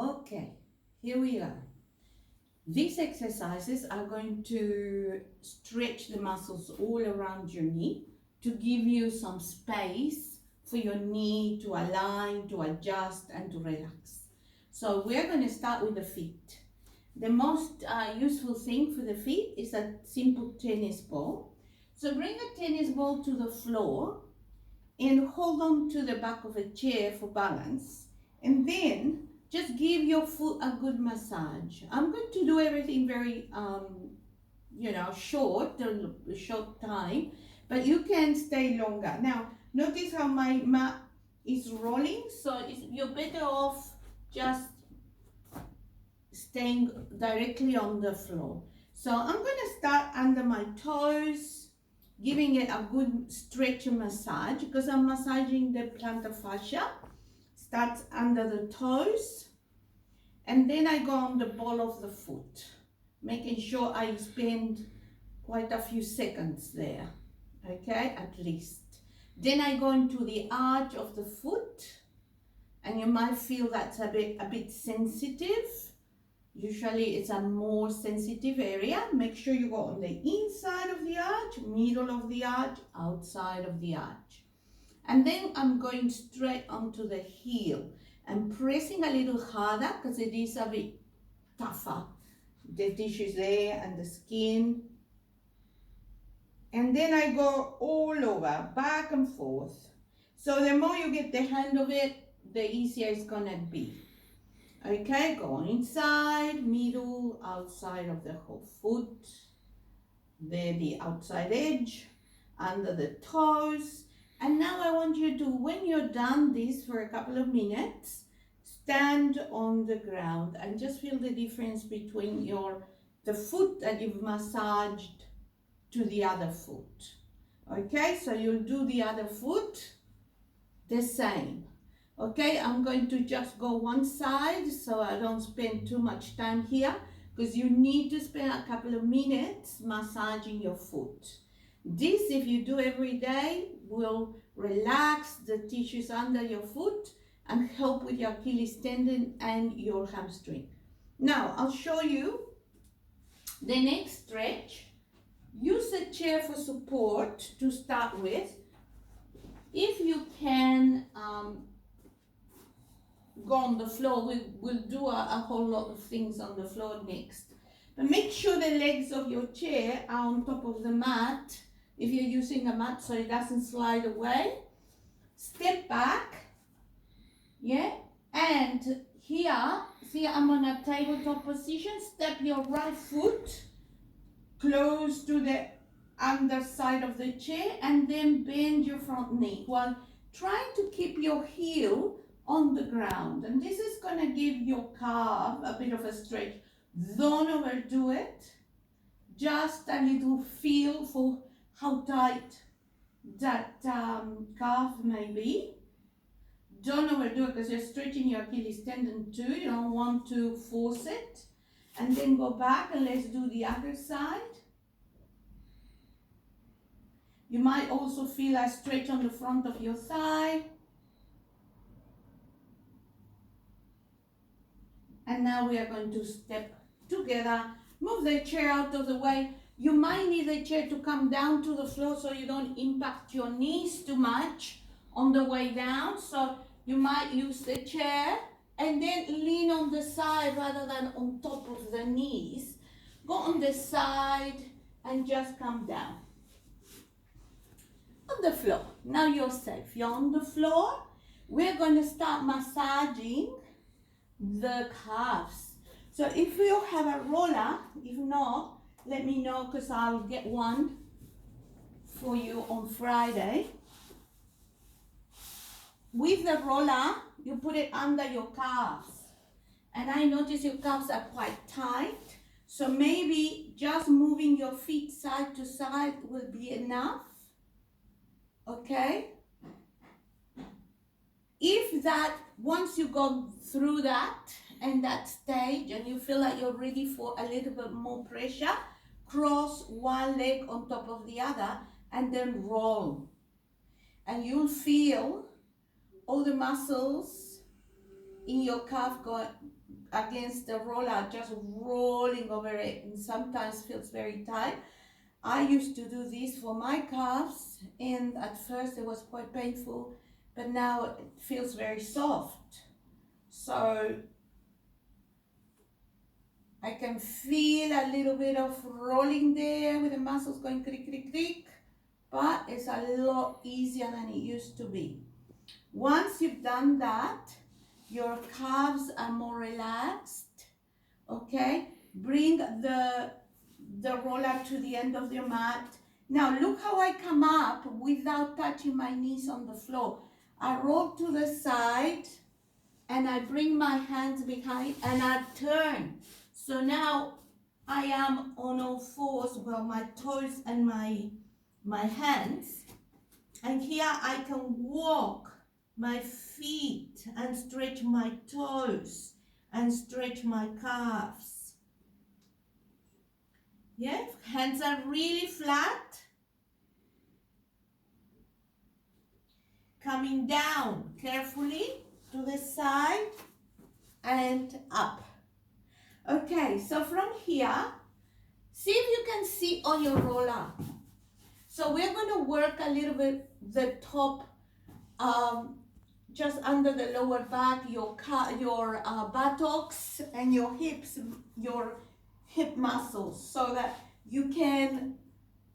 Okay, here we are. These exercises are going to stretch the muscles all around your knee to give you some space for your knee to align, to adjust, and to relax. So we're going to start with the feet. The most useful thing for the feet is a simple tennis ball. So bring a tennis ball to the floor and hold on to the back of a chair for balance. And then just give your foot a good massage. I'm going to do everything very, short time, but you can stay longer. Now, notice how my mat is rolling, so you're better off just staying directly on the floor. So I'm going to start under my toes, giving it a good stretch and massage because I'm massaging the plantar fascia. Starts under the toes, and then I go on the ball of the foot, making sure I spend quite a few seconds there, okay, at least. Then I go into the arch of the foot, and you might feel that's a bit sensitive. Usually it's a more sensitive area. Make sure you go on the inside of the arch, middle of the arch, outside of the arch. And then I'm going straight onto the heel and pressing a little harder because it is a bit tougher. The tissues there and the skin. And then I go all over, back and forth. So the more you get the hang of it, the easier it's gonna be. Okay, go on inside, middle, outside of the whole foot, there the outside edge, under the toes. And now I want you to, when you're done this for a couple of minutes, stand on the ground and just feel the difference between the foot that you've massaged to the other foot. Okay, so you'll do the other foot the same. Okay, I'm going to just go one side so I don't spend too much time here because you need to spend a couple of minutes massaging your foot. This, if you do every day, will relax the tissues under your foot and help with your Achilles tendon and your hamstring. Now, I'll show you the next stretch. Use a chair for support to start with. If you can go on the floor, we'll do a whole lot of things on the floor next. But make sure the legs of your chair are on top of the mat if you're using a mat so it doesn't slide away. Step back, yeah, and here, see I'm on a tabletop position. Step your right foot close to the underside of the chair and then bend your front knee while trying to keep your heel on the ground. And this is going to give your calf a bit of a stretch. Don't overdo it. Just a little feel for how tight that calf may be. Don't overdo it because you're stretching your Achilles tendon too. You don't want to force it. And then go back and let's do the other side. You might also feel a stretch on the front of your thigh. And now we are going to step together. Move the chair out of the way. You might need the chair to come down to the floor so you don't impact your knees too much on the way down. So you might use the chair and then lean on the side rather than on top of the knees. Go on the side and just come down. On the floor. Now you're safe. You're on the floor. We're going to start massaging the calves. So if you have a roller, if not, let me know because I'll get one for you on Friday. With the roller, you put it under your calves. And I notice your calves are quite tight. So maybe just moving your feet side to side will be enough. Okay? If that, once you go through that and that stage and you feel like you're ready for a little bit more pressure, cross one leg on top of the other and then roll. And you'll feel all the muscles in your calf against the roller, just rolling over it, and sometimes feels very tight. I used to do this for my calves, and at first it was quite painful, but now it feels very soft. So I can feel a little bit of rolling there with the muscles going click, click, click, but it's a lot easier than it used to be. Once you've done that, your calves are more relaxed, okay? Bring the roller to the end of your mat. Now look how I come up without touching my knees on the floor. I roll to the side and I bring my hands behind and I turn. So now I am on all fours, well, my toes and my hands. And here I can walk my feet and stretch my toes and stretch my calves. Yeah, hands are really flat. Coming down carefully to the side and up. Okay, so from here, see if you can see on your roller. So we're going to work a little bit the top, just under the lower back, your buttocks and your hips, your hip muscles, so that you can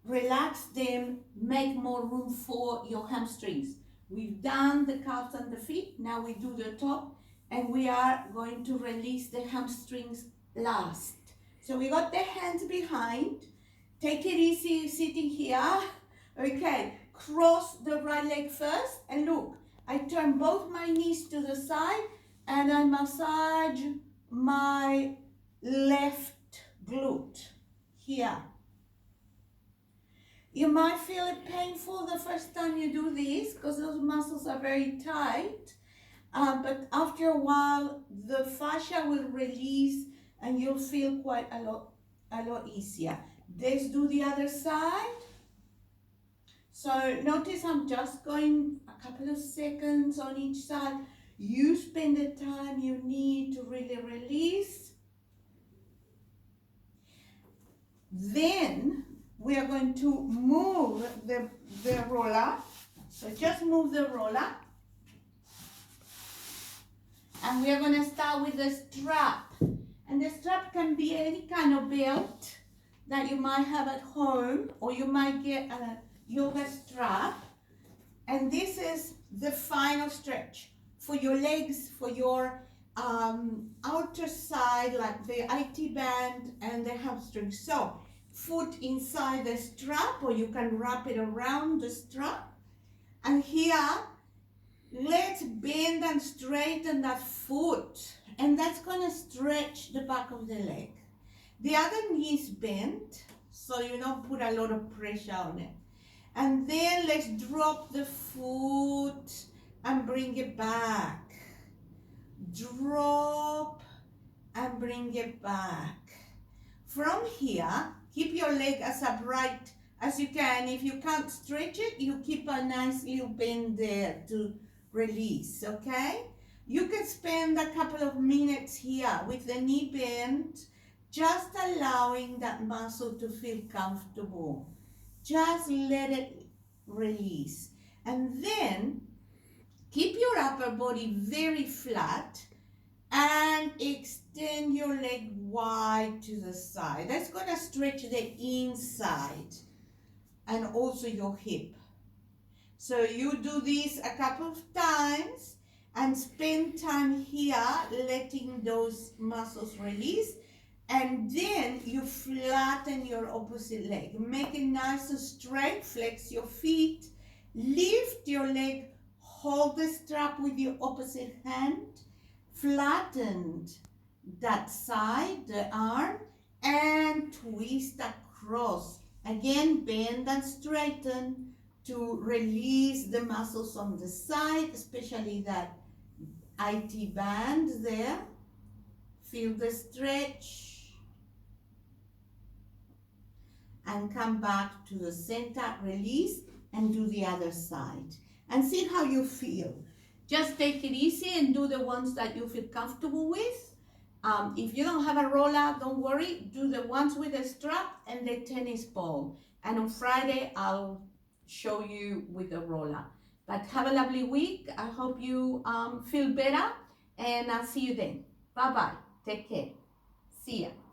relax them, make more room for your hamstrings. We've done the calves and the feet, now we do the top, and we are going to release the hamstrings last. So we got the hands behind. Take it easy sitting here. Okay, cross the right leg first, and look, I turn both my knees to the side and I massage my left glute here. You might feel it painful the first time you do this because those muscles are very tight, but after a while the fascia will release and you'll feel quite a lot easier. Let's do the other side. So notice I'm just going a couple of seconds on each side. You spend the time you need to really release. Then we are going to move the roller. So just move the roller. And we are going to start with the strap. And the strap can be any kind of belt that you might have at home, or you might get a yoga strap. And this is the final stretch for your legs, for your outer side, like the IT band and the hamstring. So foot inside the strap, or you can wrap it around the strap. And here, let's bend and straighten that foot, and that's going to stretch the back of the leg. The other knee is bent, so you don't put a lot of pressure on it. And then let's drop the foot and bring it back. Drop and bring it back. From here, keep your leg as upright as you can. If you can't stretch it, you keep a nice little bend there to release, okay? You can spend a couple of minutes here with the knee bent, just allowing that muscle to feel comfortable. Just let it release. And then keep your upper body very flat and extend your leg wide to the side. That's going to stretch the inside and also your hip. So you do this a couple of times and spend time here letting those muscles release. And then you flatten your opposite leg. Make it nice and straight. Flex your feet. Lift your leg. Hold the strap with your opposite hand. Flatten that side, the arm, and twist across. Again, bend and straighten to release the muscles on the side, especially that IT band there. Feel the stretch. And come back to the center, release, and do the other side. And see how you feel. Just take it easy and do the ones that you feel comfortable with. If you don't have a roller, don't worry. Do the ones with the strap and the tennis ball. And on Friday, I'll show you with the roller. But have a lovely week. I hope you feel better, and I'll see you then. Bye-bye. Take care. See ya.